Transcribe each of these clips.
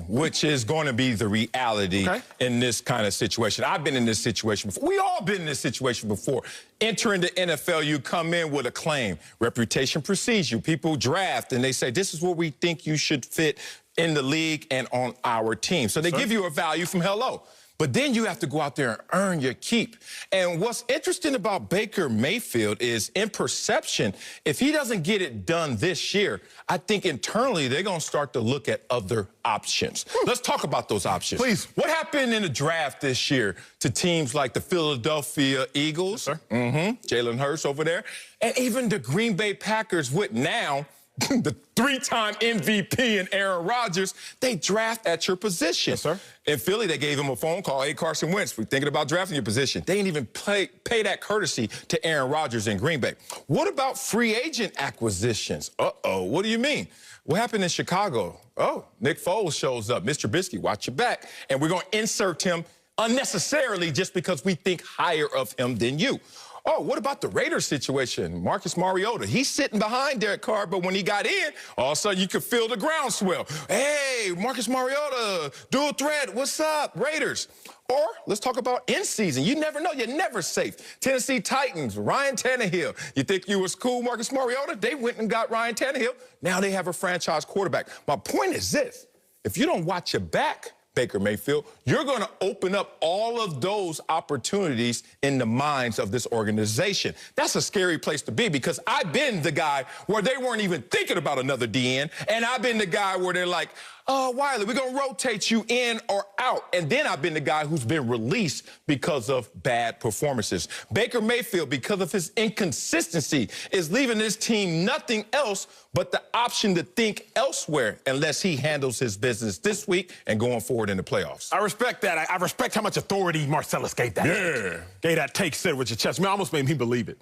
which is going to be the reality in this kind of situation. I've been in this situation before. We all been in this situation before. Entering the NFL, you come in with a claim. Reputation precedes you. People draft, and they say, this is where we think you should fit in the league and on our team. So they give you a value from hello. But then you have to go out there and earn your keep. And what's interesting about Baker Mayfield is, in perception, if he doesn't get it done this year, I think internally they're going to start to look at other options. Let's talk about those options. Please. What happened in the draft this year to teams like the Philadelphia Eagles, Jalen Hurts over there, and even the Green Bay Packers with now the three-time MVP and Aaron Rodgers? They draft at your position. Yes, sir. In Philly, they gave him a phone call. Hey, Carson Wentz, we're thinking about drafting your position. They didn't even pay that courtesy to Aaron Rodgers in Green Bay. What about free agent acquisitions? Uh-oh, what do you mean? What happened in Chicago? Oh, Nick Foles shows up. Mr. Trubisky, watch your back. And we're going to insert him unnecessarily just because we think higher of him than you. Oh, what about the Raiders situation? Marcus Mariota, he's sitting behind Derek Carr, but when he got in, all of a sudden you could feel the groundswell. Hey, Marcus Mariota, dual threat, what's up, Raiders? Or let's talk about in season. You never know, you're never safe. Tennessee Titans, Ryan Tannehill. You think you was cool, Marcus Mariota? They went and got Ryan Tannehill. Now they have a franchise quarterback. My point is this: if you don't watch your back, Baker Mayfield, you're going to open up all of those opportunities in the minds of this organization. That's a scary place to be, because I've been the guy where they weren't even thinking about another DN, and I've been the guy where they're like, oh, Wiley, we're going to rotate you in or out. And then I've been the guy who's been released because of bad performances. Baker Mayfield, because of his inconsistency, is leaving this team nothing else but the option to think elsewhere unless he handles his business this week and going forward in the playoffs. I respect that. I respect how much authority Marcellus gave that. Gave that take, said with your chest. I mean, almost made me believe it.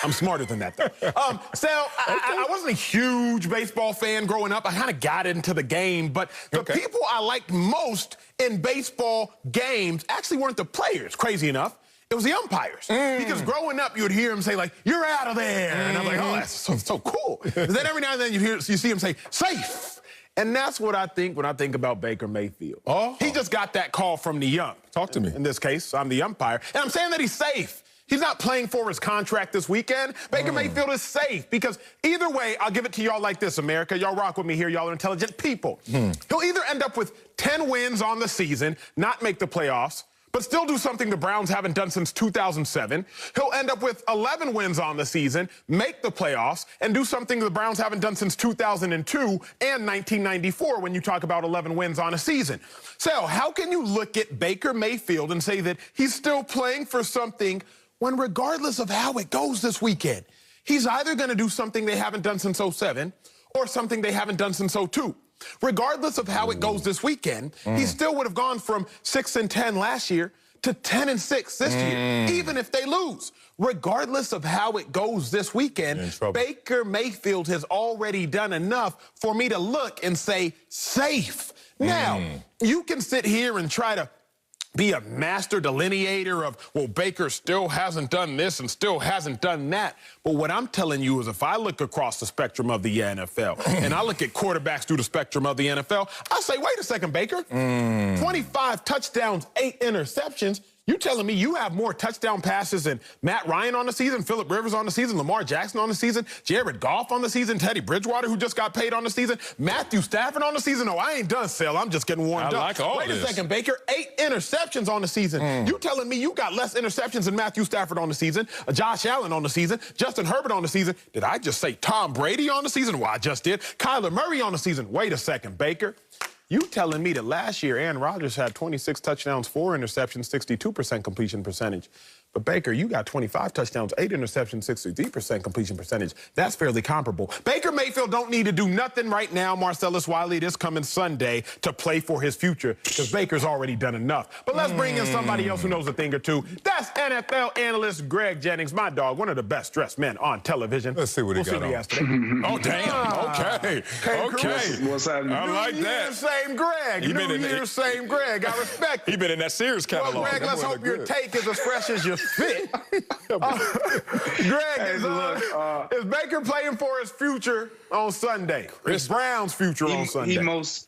I'm smarter than that, though. Sal, I wasn't a huge baseball fan growing up. I kind of got into the game, but the people I liked most in baseball games actually weren't the players, crazy enough. It was the umpires. Because growing up, you would hear him say, like, you're out of there. And I'm like, oh, that's so cool. And then every now and then you see him say, safe. And that's what I think when I think about Baker Mayfield. He just got that call from the ump. Talk to me. In this case, I'm the umpire. And I'm saying that he's safe. He's not playing for his contract this weekend. Baker Mayfield is safe, because either way, I'll give it to y'all like this, America. Y'all rock with me here. Y'all are intelligent people. He'll either end up with 10 wins on the season, not make the playoffs, but still do something the Browns haven't done since 2007. He'll end up with 11 wins on the season, make the playoffs, and do something the Browns haven't done since 2002 and 1994 when you talk about 11 wins on a season. So how can you look at Baker Mayfield and say that he's still playing for something when, regardless of how it goes this weekend, he's either going to do something they haven't done since 07 or something they haven't done since 02? Regardless of how it goes this weekend, he still would have gone from 6-10 last year to 10-6 this year, even if they lose. Regardless of how it goes this weekend, Baker Mayfield has already done enough for me to look and say, safe. Now, you can sit here and try to be a master delineator of, well, Baker still hasn't done this and still hasn't done that. But what I'm telling you is, if I look across the spectrum of the NFL and I look at quarterbacks through the spectrum of the NFL, I say, wait a second, Baker. 25 touchdowns, 8 interceptions. You telling me you have more touchdown passes than Matt Ryan on the season, Phillip Rivers on the season, Lamar Jackson on the season, Jared Goff on the season, Teddy Bridgewater, who just got paid on the season, Matthew Stafford on the season? No, I ain't done, Sale. I'm just getting warmed up. Like all Wait a second, Baker. 8 interceptions on the season. You telling me you got less interceptions than Matthew Stafford on the season, Josh Allen on the season, Justin Herbert on the season? Did I just say Tom Brady on the season? Well, I just did. Kyler Murray on the season. Wait a second, Baker. You telling me that last year Aaron Rodgers had 26 touchdowns, 4 interceptions, 62% completion percentage. But, Baker, you got 25 touchdowns, 8 interceptions, 63% completion percentage. That's fairly comparable. Baker Mayfield don't need to do nothing right now, Marcellus Wiley, this coming Sunday to play for his future, because Baker's already done enough. But let's bring in somebody else who knows a thing or two. That's NFL analyst Greg Jennings, my dog, one of the best-dressed men on television. Let's see what he got on. Oh, damn. Okay. What's happening? I like that. Same Greg. New Year's, same Greg. I respect it. He been in that Sears catalog. Well, Greg, let's hope your take is as fresh as your fit. Greg, is Baker playing for his future on Sunday? His Browns' future on Sunday?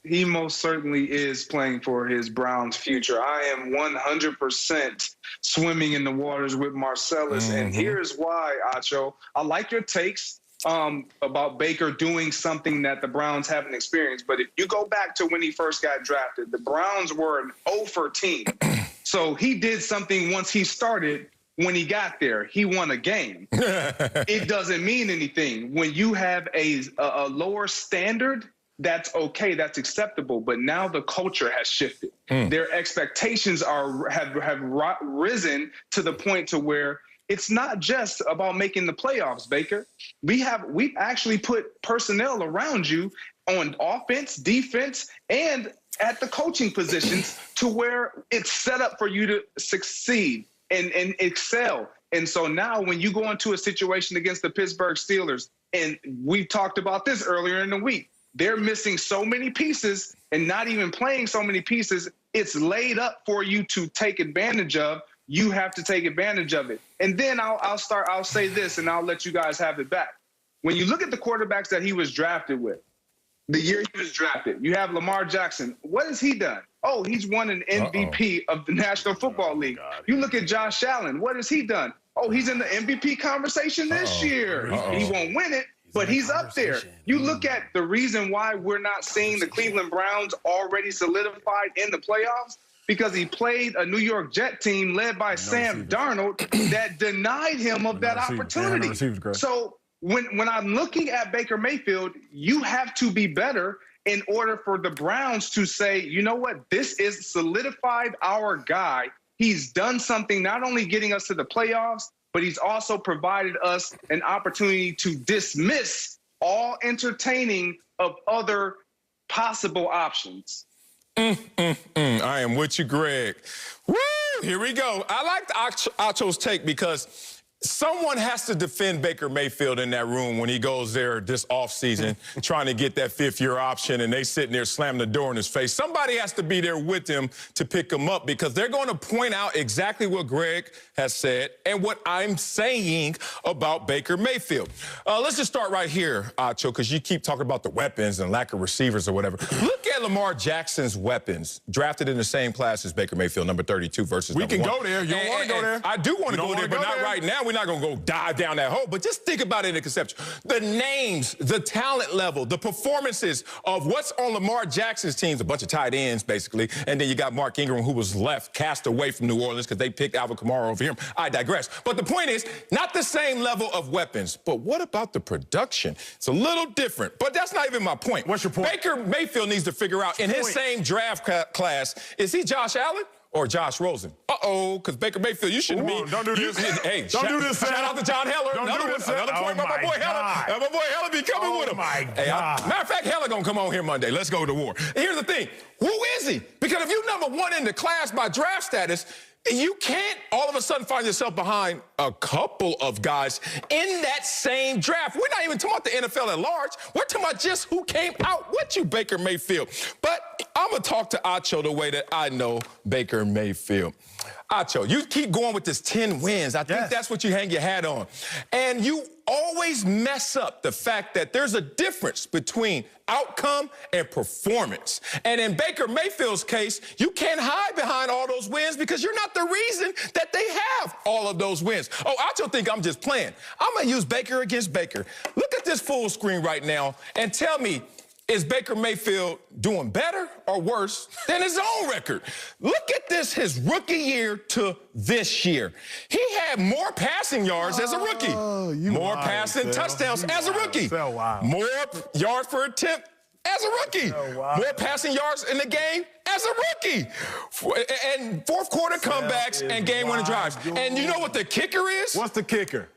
He most certainly is playing for his Browns' future. I am 100% swimming in the waters with Marcellus, and here's why, Acho. I like your takes about Baker doing something that the Browns haven't experienced, but if you go back to when he first got drafted, the Browns were an 0-for team. So he did something once he started. When he got there, he won a game. It doesn't mean anything. When you have a lower standard, that's okay, that's acceptable. But now the culture has shifted. Their expectations have risen to the point to where it's not just about making the playoffs, Baker. We've actually put personnel around you on offense, defense, and at the coaching positions to where it's set up for you to succeed and excel. And so now when you go into a situation against the Pittsburgh Steelers, and we talked about this earlier in the week, they're missing so many pieces and not even playing so many pieces, it's laid up for you to take advantage of. You have to take advantage of it. And then I'll say this, and I'll let you guys have it back. When you look at the quarterbacks that he was drafted with, the year he was drafted, you have Lamar Jackson. What has he done? Oh, he's won an MVP of the National Football League. You look at Josh Allen. What has he done? Oh, he's in the MVP conversation this year. He won't win it, but he's up there. You look at the reason why we're not seeing the Cleveland Browns already solidified in the playoffs, because he played a New York Jet team led by Sam Darnold that denied him of that opportunity. So when I'm looking at Baker Mayfield, you have to be better in order for the Browns to say, you know what, this is solidified our guy. He's done something, not only getting us to the playoffs, but he's also provided us an opportunity to dismiss all entertaining of other possible options. I am with you, Greg. Woo! Here we go. I like Acho's take because someone has to defend Baker Mayfield in that room when he goes there this offseason trying to get that fifth-year option, and they sitting there slamming the door in his face. Somebody has to be there with him to pick him up, because they're going to point out exactly what Greg has said and what I'm saying about Baker Mayfield. Let's just start right here, Acho, because you keep talking about the weapons and lack of receivers or whatever. Look at Lamar Jackson's weapons, drafted in the same class as Baker Mayfield, number 32 versus number 1. We can go there. You don't want to go there. I do want to go there, but not right now. We're not going to go dive down that hole, but just think about it in conception. The names, the talent level, the performances of what's on Lamar Jackson's teams, a bunch of tight ends, basically, and then you got Mark Ingram, who was cast away from New Orleans because they picked Alvin Kamara over him. I digress. But the point is, not the same level of weapons, but what about the production? It's a little different, but that's not even my point. What's your point? Baker Mayfield needs to figure out, in his same draft class, is he Josh Allen or Josh Rosen? Because Baker Mayfield, you shouldn't be. Don't do this. Hey, don't do this. Shout out to John Heller. Another point by my boy Heller. My boy Heller be coming with him. Matter of fact, Heller gonna come on here Monday. Let's go to war. And here's the thing. Who is he? Because if you're number 1 in the class by draft status, you can't all of a sudden find yourself behind a couple of guys in that same draft. We're not even talking about the NFL at large. We're talking about just who came out with you, Baker Mayfield. But I'm going to talk to Acho the way that I know Baker Mayfield. Acho, you keep going with this 10 wins. I think that's what you hang your hat on. And you always mess up the fact that there's a difference between outcome and performance. And in Baker Mayfield's case, you can't hide behind all those wins because you're not the reason that they have all of those wins. Oh, Acho think I'm just playing. I'm going to use Baker against Baker. Look at this full screen right now and tell me, is Baker Mayfield doing better or worse than his own record? Look at this, his rookie year to this year. He had more passing yards as a rookie, more passing touchdowns as a rookie, more yards per attempt as a rookie, more passing yards in the game as a rookie, and fourth quarter comebacks and game-winning drives. And you know what the kicker is? What's the kicker?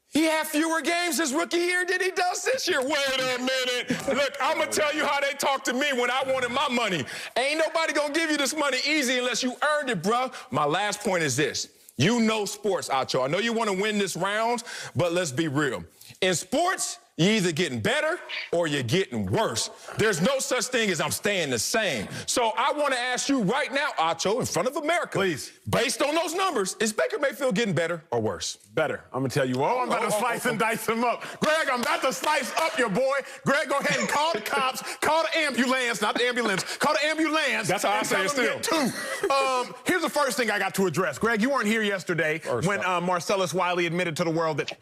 He had fewer games his rookie year than he does this year. Wait a minute. Look, I'm going to tell you how they talked to me when I wanted my money. Ain't nobody going to give you this money easy unless you earned it, bro. My last point is this. You know sports, Acho. I know you want to win this round, but let's be real. In sports, You're either getting better or you're getting worse. There's no such thing as I'm staying the same. So I want to ask you right now, Acho, in front of America, please, based on those numbers, is Baker Mayfield getting better or worse? Better. I'm going to tell you, I'm about to slice and dice him up. Greg, I'm about to slice up your boy. Greg, go ahead and call the cops, call the ambulance, not the ambulance, call the ambulance. That's how I say it still. Here's the first thing I got to address. Greg, you weren't here yesterday when Marcellus Wiley admitted to the world that he